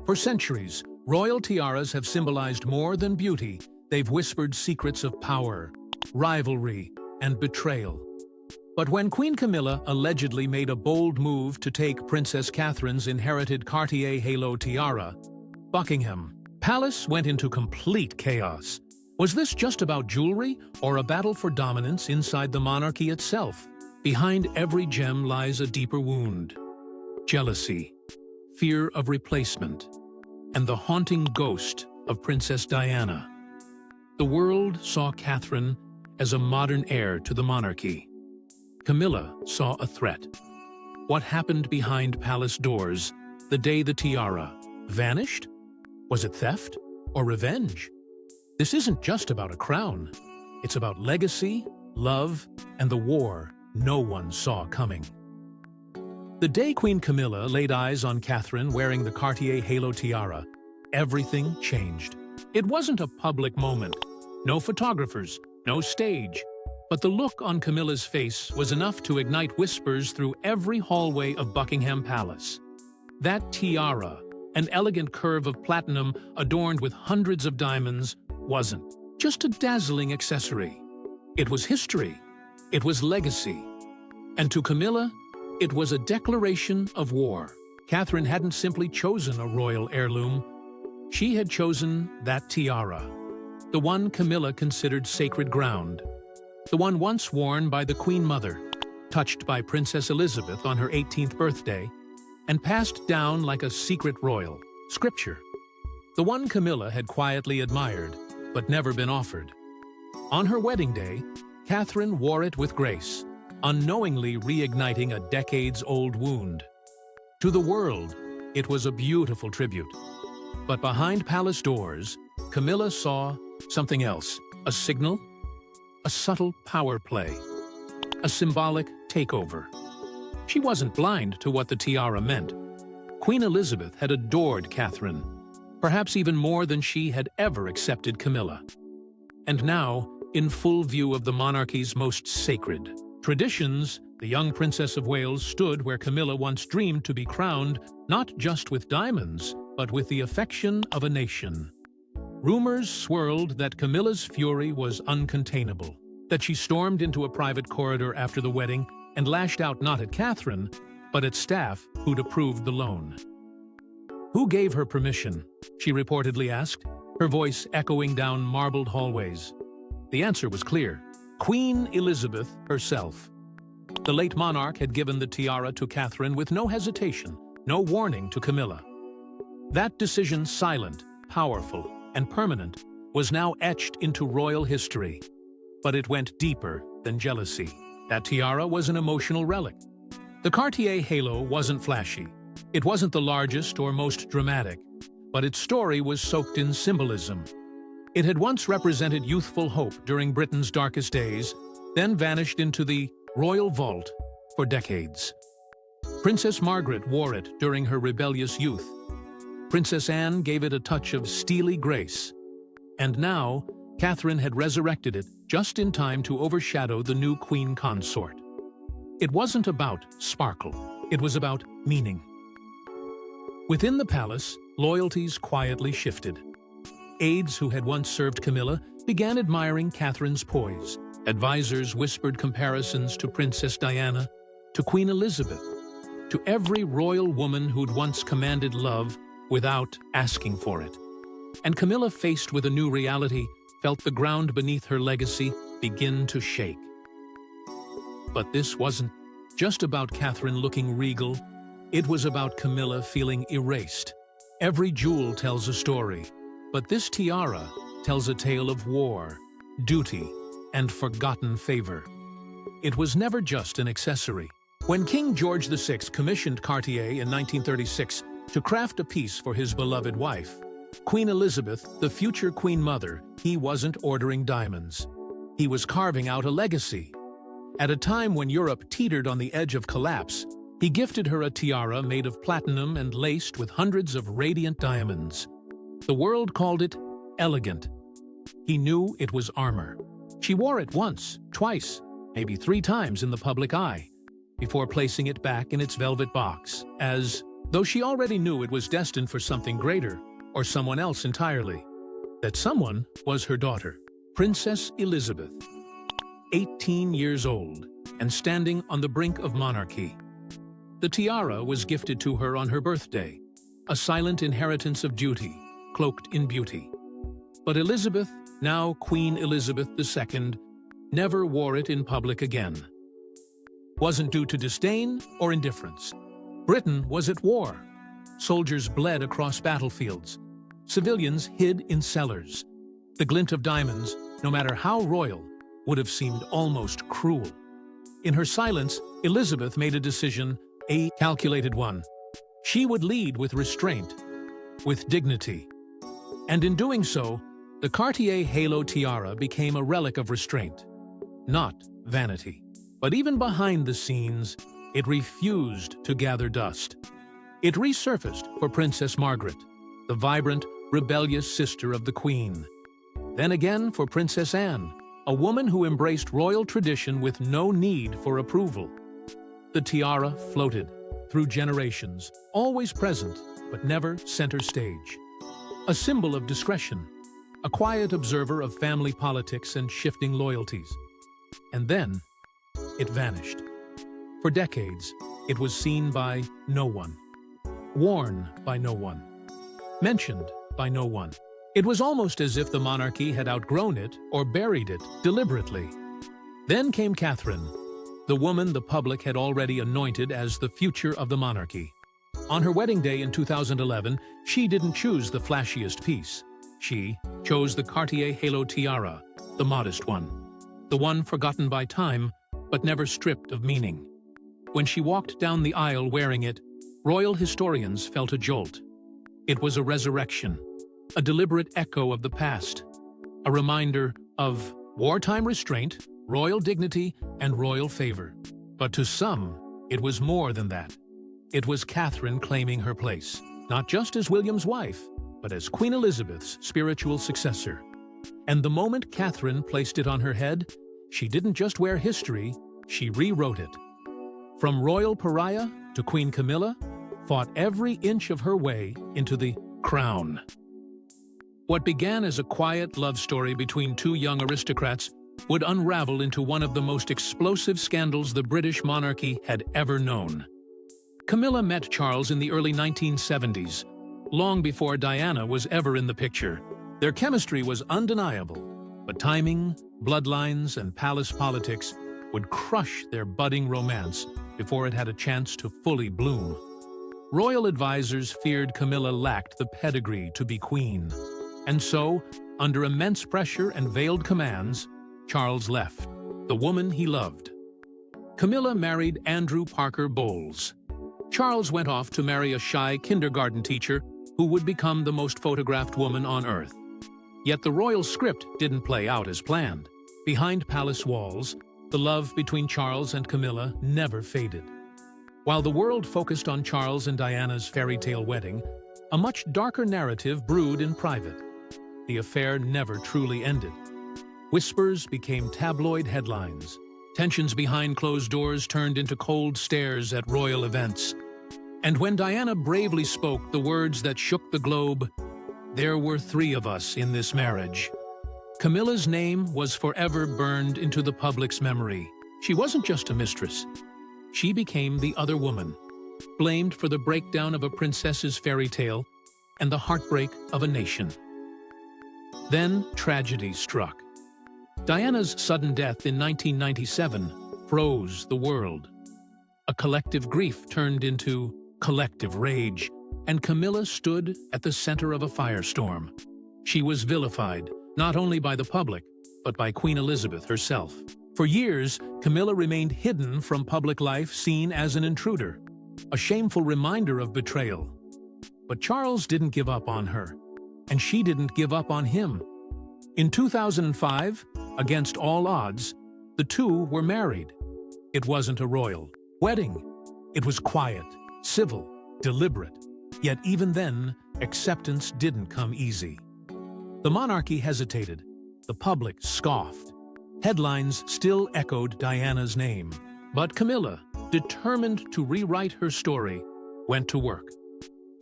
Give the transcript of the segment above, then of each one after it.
For centuries, royal tiaras have symbolized more than beauty. They've whispered secrets of power, rivalry, and betrayal. But when Queen Camilla allegedly made a bold move to take Princess Catherine's inherited Cartier Halo Tiara, Buckingham Palace went into complete chaos. Was this just about jewelry or a battle for dominance inside the monarchy itself? Behind every gem lies a deeper wound: jealousy, fear of replacement, and the haunting ghost of Princess Diana. The world saw Catherine as a modern heir to the monarchy. Camilla saw a threat. What happened behind palace doors the day the tiara vanished? Was it theft or revenge? This isn't just about a crown. It's about legacy, love, and the war no one saw coming. The day Queen Camilla laid eyes on Catherine wearing the Cartier Halo Tiara, everything changed. It wasn't a public moment. No photographers, no stage. But the look on Camilla's face was enough to ignite whispers through every hallway of Buckingham Palace. That tiara, an elegant curve of platinum adorned with hundreds of diamonds, wasn't just a dazzling accessory. It was history. It was legacy. And to Camilla, it was a declaration of war. Catherine hadn't simply chosen a royal heirloom. She had chosen that tiara, the one Camilla considered sacred ground, the one once worn by the Queen Mother, touched by Princess Elizabeth on her 18th birthday, and passed down like a secret royal scripture. The one Camilla had quietly admired, but never been offered. On her wedding day, Catherine wore it with grace, unknowingly reigniting a decades-old wound. To the world, it was a beautiful tribute. But behind palace doors, Camilla saw something else: a signal, a subtle power play, a symbolic takeover. She wasn't blind to what the tiara meant. Queen Elizabeth had adored Catherine, perhaps even more than she had ever accepted Camilla. And now, in full view of the monarchy's most sacred traditions, the young Princess of Wales stood where Camilla once dreamed to be crowned, not just with diamonds, but with the affection of a nation. Rumors swirled that Camilla's fury was uncontainable, that she stormed into a private corridor after the wedding and lashed out not at Catherine, but at staff who'd approved the loan. "Who gave her permission?" she reportedly asked, her voice echoing down marbled hallways. The answer was clear: Queen Elizabeth herself. The late monarch had given the tiara to Catherine with no hesitation, no warning to Camilla. That decision, silent, powerful, and permanent, was now etched into royal history. But it went deeper than jealousy. That tiara was an emotional relic. The Cartier Halo wasn't flashy. It wasn't the largest or most dramatic, but its story was soaked in symbolism. It had once represented youthful hope during Britain's darkest days, then vanished into the royal vault for decades. Princess Margaret wore it during her rebellious youth. Princess Anne gave it a touch of steely grace. And now, Catherine had resurrected it just in time to overshadow the new queen consort. It wasn't about sparkle. It was about meaning. Within the palace, loyalties quietly shifted. Aides who had once served Camilla began admiring Catherine's poise. Advisors whispered comparisons to Princess Diana, to Queen Elizabeth, to every royal woman who'd once commanded love without asking for it. And Camilla, faced with a new reality, felt the ground beneath her legacy begin to shake. But this wasn't just about Catherine looking regal. It was about Camilla feeling erased. Every jewel tells a story, but this tiara tells a tale of war, duty, and forgotten favor. It was never just an accessory. When King George VI commissioned Cartier in 1936 to craft a piece for his beloved wife, Queen Elizabeth, the future Queen Mother, he wasn't ordering diamonds. He was carving out a legacy. At a time when Europe teetered on the edge of collapse, he gifted her a tiara made of platinum and laced with hundreds of radiant diamonds. The world called it elegant. He knew it was armor. She wore it once, twice, maybe 3 times in the public eye, before placing it back in its velvet box as though she already knew it was destined for something greater, or someone else entirely. That someone was her daughter, Princess Elizabeth, 18 years old and standing on the brink of monarchy. The tiara was gifted to her on her birthday, a silent inheritance of duty, cloaked in beauty. But Elizabeth, now Queen Elizabeth II, never wore it in public again. Wasn't due to disdain or indifference. Britain was at war. Soldiers bled across battlefields. Civilians hid in cellars. The glint of diamonds, no matter how royal, would have seemed almost cruel. In her silence, Elizabeth made a decision, a calculated one. She would lead with restraint, with dignity. And in doing so, the Cartier Halo Tiara became a relic of restraint, not vanity. But even behind the scenes, it refused to gather dust. It resurfaced for Princess Margaret, the vibrant, rebellious sister of the Queen. Then again for Princess Anne, a woman who embraced royal tradition with no need for approval. The tiara floated through generations, always present, but never center stage. A symbol of discretion, a quiet observer of family politics and shifting loyalties. And then, it vanished. For decades, it was seen by no one, worn by no one, mentioned by no one. It was almost as if the monarchy had outgrown it or buried it deliberately. Then came Catherine, the woman the public had already anointed as the future of the monarchy. On her wedding day in 2011, she didn't choose the flashiest piece. She chose the Cartier Halo Tiara, the modest one, the one forgotten by time, but never stripped of meaning. When she walked down the aisle wearing it, royal historians felt a jolt. It was a resurrection, a deliberate echo of the past, a reminder of wartime restraint, royal dignity, and royal favor. But to some, it was more than that. It was Catherine claiming her place, not just as William's wife, but as Queen Elizabeth's spiritual successor. And the moment Catherine placed it on her head, she didn't just wear history, she rewrote it. From royal pariah to Queen Camilla, fought every inch of her way into the crown. What began as a quiet love story between two young aristocrats would unravel into one of the most explosive scandals the British monarchy had ever known. Camilla met Charles in the early 1970s, long before Diana was ever in the picture. Their chemistry was undeniable, but timing, bloodlines, and palace politics would crush their budding romance before it had a chance to fully bloom. Royal advisors feared Camilla lacked the pedigree to be queen. And so, under immense pressure and veiled commands, Charles left, the woman he loved. Camilla married Andrew Parker Bowles. Charles went off to marry a shy kindergarten teacher who would become the most photographed woman on earth. Yet the royal script didn't play out as planned. Behind palace walls, the love between Charles and Camilla never faded. While the world focused on Charles and Diana's fairy tale wedding, a much darker narrative brewed in private. The affair never truly ended. Whispers became tabloid headlines. Tensions behind closed doors turned into cold stares at royal events. And when Diana bravely spoke the words that shook the globe, "There were 3 of us in this marriage," Camilla's name was forever burned into the public's memory. She wasn't just a mistress. She became the other woman, blamed for the breakdown of a princess's fairy tale and the heartbreak of a nation. Then tragedy struck. Diana's sudden death in 1997 froze the world. A collective grief turned into collective rage, and Camilla stood at the center of a firestorm. She was vilified, not only by the public, but by Queen Elizabeth herself. For years, Camilla remained hidden from public life, seen as an intruder, a shameful reminder of betrayal. But Charles didn't give up on her, and she didn't give up on him. In 2005, against all odds, the two were married. It wasn't a royal wedding. It was quiet, civil, deliberate. Yet even then, acceptance didn't come easy. The monarchy hesitated. The public scoffed. Headlines still echoed Diana's name. But Camilla, determined to rewrite her story, went to work.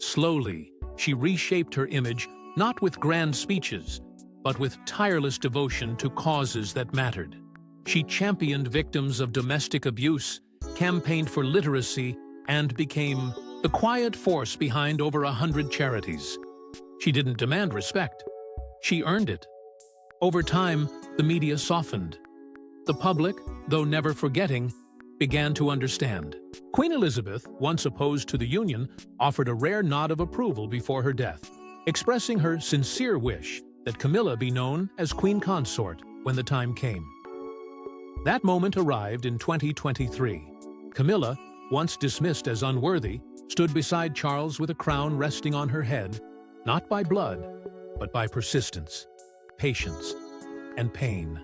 Slowly, she reshaped her image not with grand speeches, but with tireless devotion to causes that mattered. She championed victims of domestic abuse, campaigned for literacy, and became the quiet force behind over 100 charities. She didn't demand respect. She earned it. Over time, the media softened. The public, though never forgetting, began to understand. Queen Elizabeth, once opposed to the union, offered a rare nod of approval before her death, expressing her sincere wish that Camilla be known as Queen Consort when the time came. That moment arrived in 2023. Camilla, once dismissed as unworthy, stood beside Charles with a crown resting on her head, not by blood, but by persistence, patience, and pain.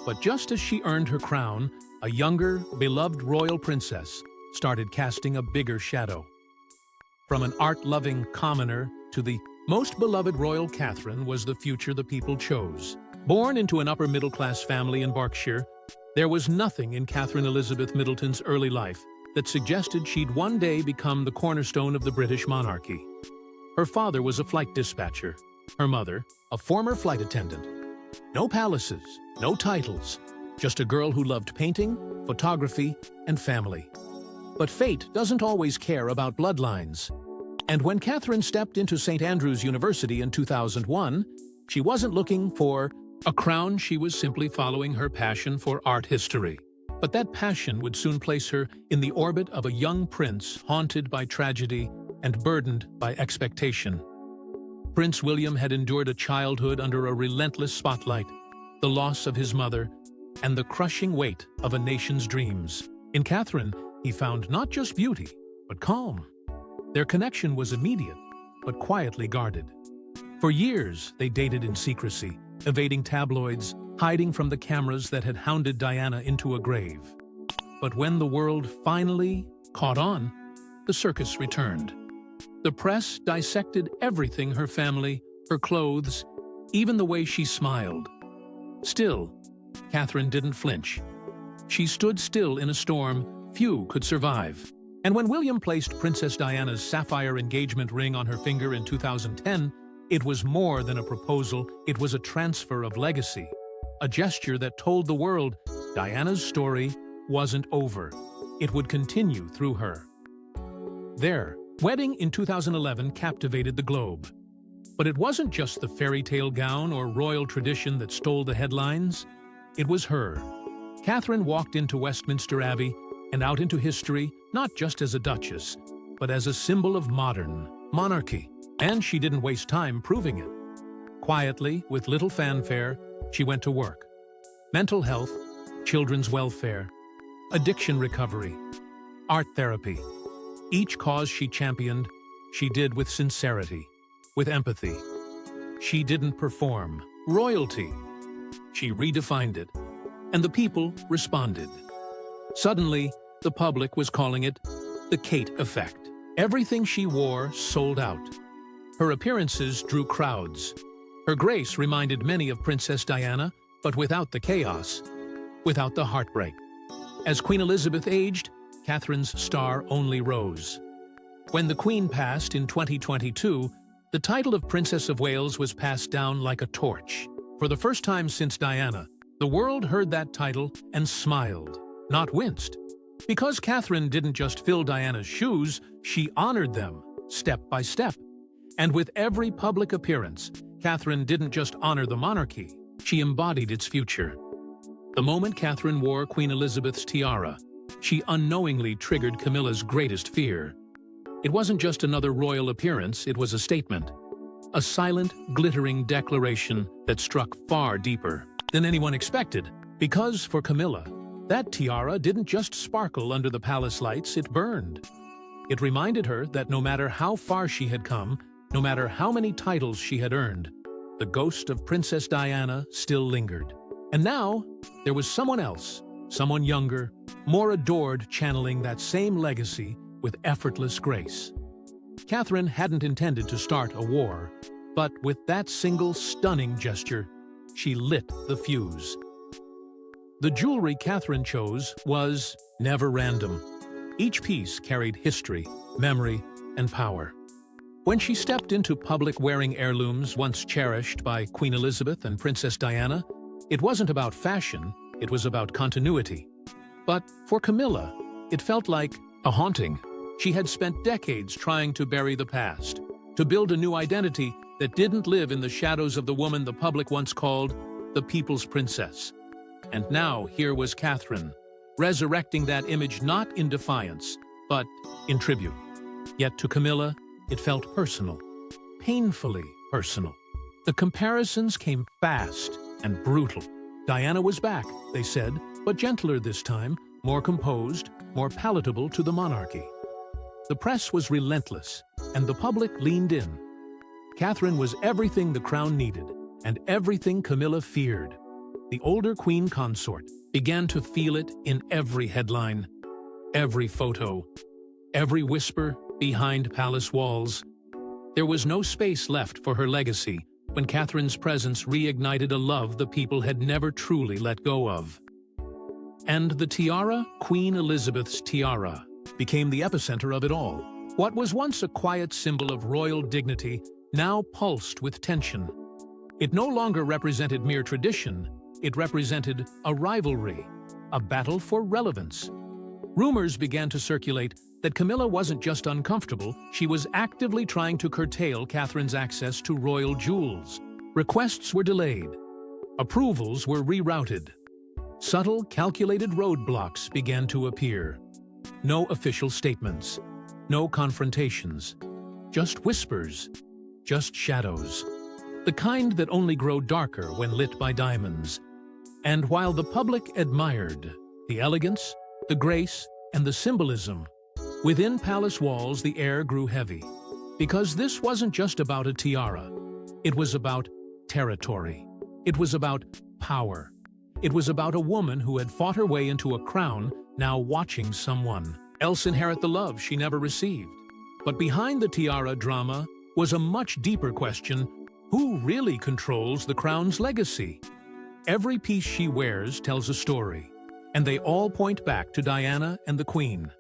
But just as she earned her crown, a younger, beloved royal princess started casting a bigger shadow. From an art-loving commoner to the most beloved royal Catherine was the future the people chose. Born into an upper-middle-class family in Berkshire, there was nothing in Catherine Elizabeth Middleton's early life that suggested she'd one day become the cornerstone of the British monarchy. Her father was a flight dispatcher, her mother, a former flight attendant. No palaces, no titles, just a girl who loved painting, photography, and family. But fate doesn't always care about bloodlines. And when Catherine stepped into St. Andrews University in 2001, she wasn't looking for a crown. She was simply following her passion for art history. But that passion would soon place her in the orbit of a young prince haunted by tragedy and burdened by expectation. Prince William had endured a childhood under a relentless spotlight, the loss of his mother, and the crushing weight of a nation's dreams. In Catherine, he found not just beauty, but calm. Their connection was immediate, but quietly guarded. For years, they dated in secrecy, evading tabloids, hiding from the cameras that had hounded Diana into a grave. But when the world finally caught on, the circus returned. The press dissected everything: her family, her clothes, even the way she smiled. Still, Catherine didn't flinch. She stood still in a storm few could survive. And when William placed Princess Diana's sapphire engagement ring on her finger in 2010, it was more than a proposal, it was a transfer of legacy. A gesture that told the world Diana's story wasn't over. It would continue through her. Their wedding in 2011 captivated the globe. But it wasn't just the fairy tale gown or royal tradition that stole the headlines. It was her. Catherine walked into Westminster Abbey and out into history, not just as a duchess, but as a symbol of modern monarchy. And she didn't waste time proving it. Quietly, with little fanfare, she went to work. Mental health, children's welfare, addiction recovery, art therapy. Each cause she championed, she did with sincerity, with empathy. She didn't perform royalty. She redefined it, and the people responded. Suddenly, the public was calling it the Kate effect. Everything she wore sold out. Her appearances drew crowds. Her grace reminded many of Princess Diana, but without the chaos, without the heartbreak. As Queen Elizabeth aged, Catherine's star only rose. When the Queen passed in 2022, the title of Princess of Wales was passed down like a torch. For the first time since Diana, the world heard that title and smiled, not winced. Because Catherine didn't just fill Diana's shoes, she honored them, step by step. And with every public appearance, Catherine didn't just honor the monarchy, she embodied its future. The moment Catherine wore Queen Elizabeth's tiara, she unknowingly triggered Camilla's greatest fear. It wasn't just another royal appearance, it was a statement. A silent, glittering declaration that struck far deeper than anyone expected. Because for Camilla, that tiara didn't just sparkle under the palace lights, it burned. It reminded her that no matter how far she had come, no matter how many titles she had earned, the ghost of Princess Diana still lingered. And now, there was someone else, someone younger, more adored, channeling that same legacy with effortless grace. Catherine hadn't intended to start a war, but with that single stunning gesture, she lit the fuse. The jewelry Catherine chose was never random. Each piece carried history, memory, and power. When she stepped into public wearing heirlooms once cherished by Queen Elizabeth and Princess Diana, it wasn't about fashion, it was about continuity. But for Camilla, it felt like a haunting. She had spent decades trying to bury the past, to build a new identity that didn't live in the shadows of the woman the public once called the People's Princess. And now here was Catherine, resurrecting that image not in defiance, but in tribute. Yet to Camilla, it felt personal, painfully personal. The comparisons came fast and brutal. Diana was back, they said, but gentler this time, more composed, more palatable to the monarchy. The press was relentless, and the public leaned in. Catherine was everything the crown needed, and everything Camilla feared. The older queen consort began to feel it in every headline, every photo, every whisper behind palace walls. There was no space left for her legacy when Catherine's presence reignited a love the people had never truly let go of. And the tiara, Queen Elizabeth's tiara, became the epicenter of it all. What was once a quiet symbol of royal dignity now pulsed with tension. It no longer represented mere tradition, it represented a rivalry, a battle for relevance. Rumors began to circulate that Camilla wasn't just uncomfortable, she was actively trying to curtail Catherine's access to royal jewels. Requests were delayed. Approvals were rerouted. Subtle, calculated roadblocks began to appear. No official statements, no confrontations, just whispers, just shadows. The kind that only grow darker when lit by diamonds. And while the public admired the elegance, the grace, and the symbolism, within palace walls the air grew heavy. Because this wasn't just about a tiara. It was about territory. It was about power. It was about a woman who had fought her way into a crown, now watching someone else inherit the love she never received. But behind the tiara drama was a much deeper question: who really controls the crown's legacy? Every piece she wears tells a story, and they all point back to Diana and the Queen.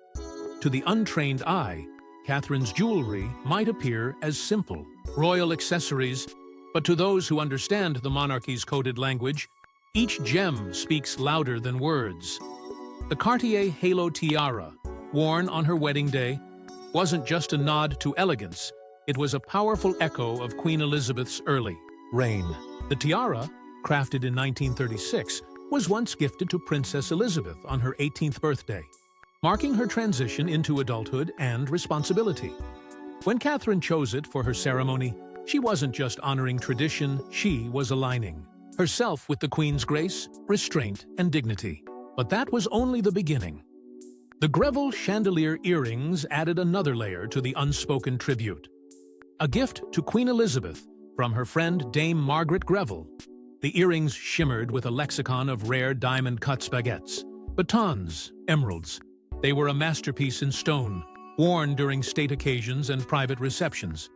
To the untrained eye, Catherine's jewelry might appear as simple, royal accessories, but to those who understand the monarchy's coded language, each gem speaks louder than words. The Cartier Halo Tiara, worn on her wedding day, wasn't just a nod to elegance, it was a powerful echo of Queen Elizabeth's early reign. The tiara, crafted in 1936, was once gifted to Princess Elizabeth on her 18th birthday, marking her transition into adulthood and responsibility. When Catherine chose it for her ceremony, she wasn't just honoring tradition, she was aligning herself with the Queen's grace, restraint, and dignity. But that was only the beginning. The Greville chandelier earrings added another layer to the unspoken tribute. A gift to Queen Elizabeth from her friend Dame Margaret Greville. The earrings shimmered with a lexicon of rare diamond-cut baguettes, batons, emeralds. They were a masterpiece in stone, worn during state occasions and private receptions.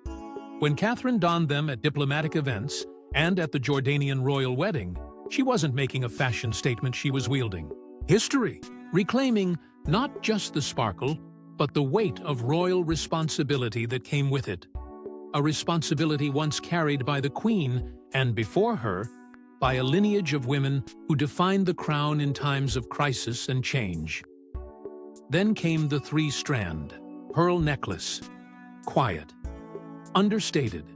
When Catherine donned them at diplomatic events and at the Jordanian royal wedding, she wasn't making a fashion statement, she was wielding history, reclaiming not just the sparkle, but the weight of royal responsibility that came with it. A responsibility once carried by the Queen, and before her, by a lineage of women who defined the crown in times of crisis and change. Then came the three-strand, pearl necklace. Quiet, understated,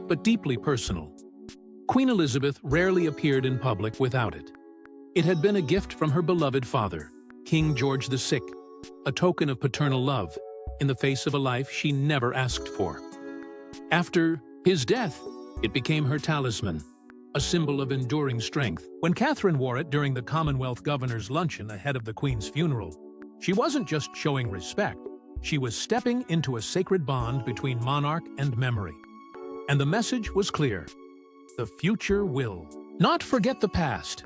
but deeply personal. Queen Elizabeth rarely appeared in public without it. It had been a gift from her beloved father, King George VI, a token of paternal love in the face of a life she never asked for. After his death, it became her talisman, a symbol of enduring strength. When Catherine wore it during the Commonwealth Governor's luncheon ahead of the Queen's funeral, she wasn't just showing respect, she was stepping into a sacred bond between monarch and memory. And the message was clear: the future will not forget the past.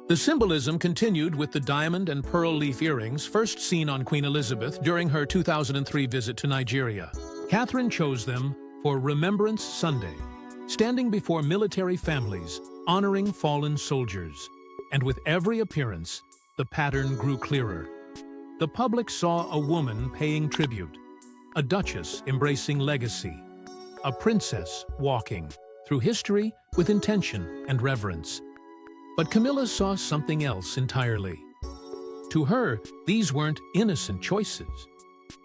The symbolism continued with the diamond and pearl leaf earrings first seen on Queen Elizabeth during her 2003 visit to Nigeria. Catherine chose them for Remembrance Sunday, standing before military families, honoring fallen soldiers. And with every appearance, the pattern grew clearer. The public saw a woman paying tribute, a duchess embracing legacy, a princess walking through history with intention and reverence. But Camilla saw something else entirely. To her, these weren't innocent choices.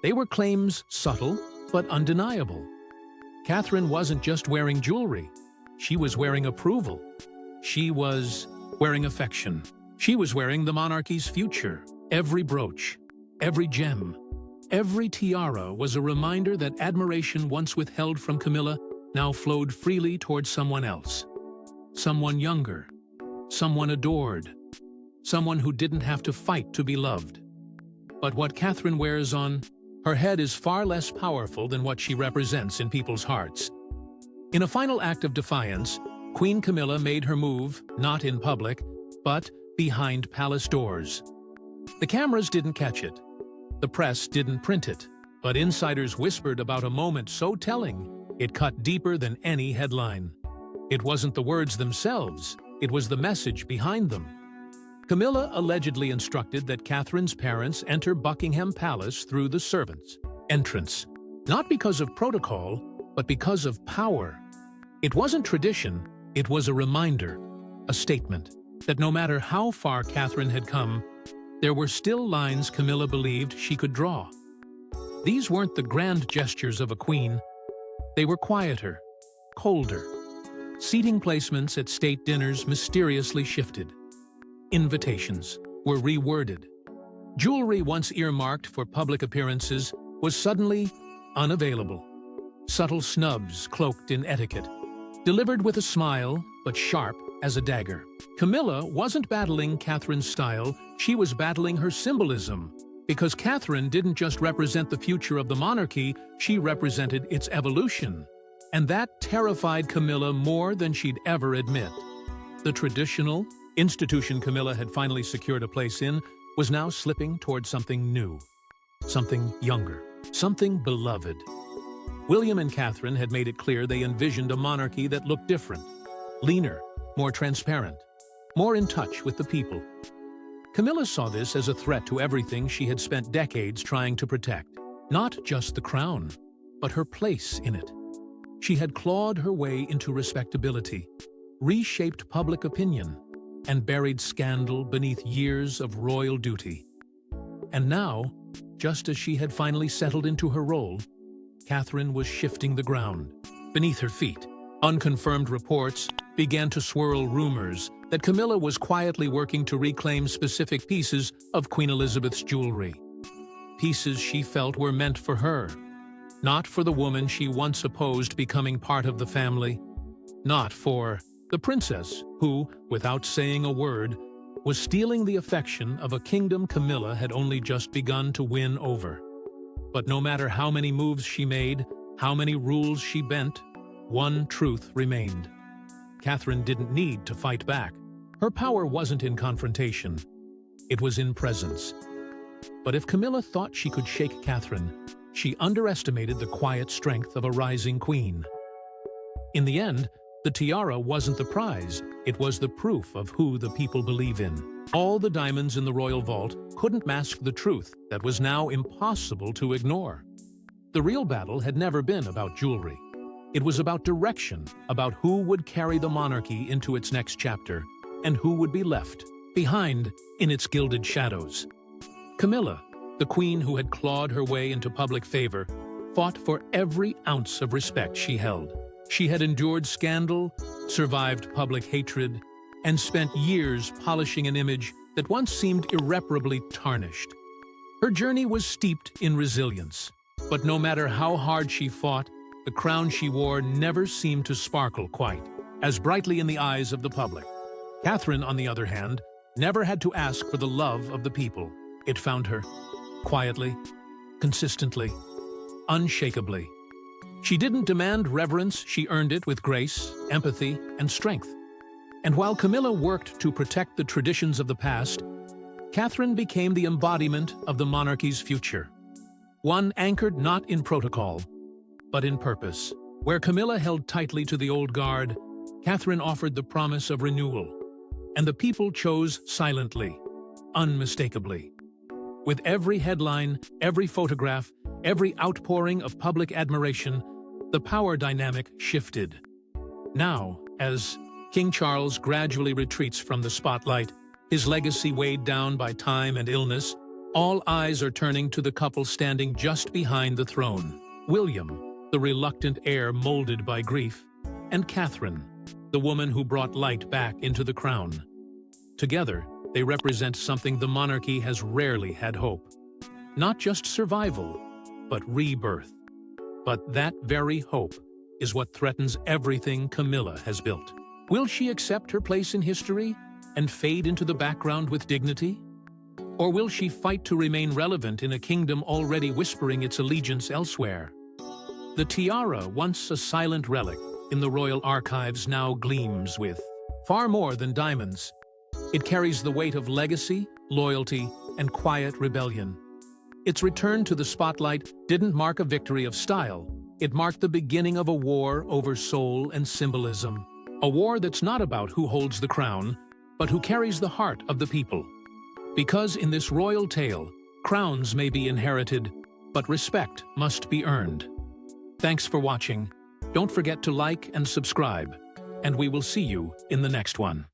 They were claims subtle but undeniable. Catherine wasn't just wearing jewelry. She was wearing approval. She was wearing affection. She was wearing the monarchy's future. Every brooch, every gem, every tiara was a reminder that admiration once withheld from Camilla now flowed freely towards someone else. Someone younger, someone adored, someone who didn't have to fight to be loved. But what Catherine wears on her head is far less powerful than what she represents in people's hearts. In a final act of defiance, Queen Camilla made her move, not in public, but behind palace doors. The cameras didn't catch it. The press didn't print it. But insiders whispered about a moment so telling, it cut deeper than any headline. It wasn't the words themselves, it was the message behind them. Camilla allegedly instructed that Catherine's parents enter Buckingham Palace through the servants' entrance, not because of protocol, but because of power. It wasn't tradition, it was a reminder, a statement, that no matter how far Catherine had come, there were still lines Camilla believed she could draw. These weren't the grand gestures of a queen. They were quieter, colder. Seating placements at state dinners mysteriously shifted. Invitations were reworded. Jewelry once earmarked for public appearances was suddenly unavailable. Subtle snubs cloaked in etiquette, delivered with a smile but sharp as a dagger. Camilla wasn't battling Catherine's style, she was battling her symbolism. Because Catherine didn't just represent the future of the monarchy, she represented its evolution. And that terrified Camilla more than she'd ever admit. The traditional institution Camilla had finally secured a place in was now slipping toward something new, something younger, something beloved. William and Catherine had made it clear they envisioned a monarchy that looked different, leaner, more transparent, more in touch with the people. Camilla saw this as a threat to everything she had spent decades trying to protect. Not just the crown, but her place in it. She had clawed her way into respectability, reshaped public opinion, and buried scandal beneath years of royal duty. And now, just as she had finally settled into her role, Catherine was shifting the ground beneath her feet. Unconfirmed reports began to swirl rumors that Camilla was quietly working to reclaim specific pieces of Queen Elizabeth's jewelry. Pieces she felt were meant for her, not for the woman she once opposed becoming part of the family, not for the princess who, without saying a word, was stealing the affection of a kingdom Camilla had only just begun to win over. But no matter how many moves she made, how many rules she bent, one truth remained. Catherine didn't need to fight back. Her power wasn't in confrontation. It was in presence. But if Camilla thought she could shake Catherine, she underestimated the quiet strength of a rising queen. In the end, the tiara wasn't the prize, it was the proof of who the people believe in. All the diamonds in the royal vault couldn't mask the truth that was now impossible to ignore. The real battle had never been about jewelry. It was about direction, about who would carry the monarchy into its next chapter, and who would be left behind in its gilded shadows. Camilla, the queen who had clawed her way into public favor, fought for every ounce of respect she held. She had endured scandal, survived public hatred, and spent years polishing an image that once seemed irreparably tarnished. Her journey was steeped in resilience, but no matter how hard she fought, the crown she wore never seemed to sparkle quite as brightly in the eyes of the public. Catherine, on the other hand, never had to ask for the love of the people. It found her, quietly, consistently, unshakably. She didn't demand reverence, she earned it with grace, empathy, and strength. And while Camilla worked to protect the traditions of the past, Catherine became the embodiment of the monarchy's future. One anchored not in protocol, but in purpose. Where Camilla held tightly to the old guard, Catherine offered the promise of renewal, and the people chose silently, unmistakably. With every headline, every photograph, every outpouring of public admiration, the power dynamic shifted. Now, as King Charles gradually retreats from the spotlight, his legacy weighed down by time and illness, all eyes are turning to the couple standing just behind the throne. William, the reluctant heir molded by grief, and Catherine, the woman who brought light back into the crown. Together, they represent something the monarchy has rarely had hope. Not just survival, but rebirth. But that very hope is what threatens everything Camilla has built. Will she accept her place in history and fade into the background with dignity? Or will she fight to remain relevant in a kingdom already whispering its allegiance elsewhere? The tiara, once a silent relic in the royal archives, now gleams with far more than diamonds. It carries the weight of legacy, loyalty, and quiet rebellion. Its return to the spotlight didn't mark a victory of style. It marked the beginning of a war over soul and symbolism. A war that's not about who holds the crown, but who carries the heart of the people. Because in this royal tale, crowns may be inherited, but respect must be earned. Thanks for watching. Don't forget to like and subscribe, and we will see you in the next one.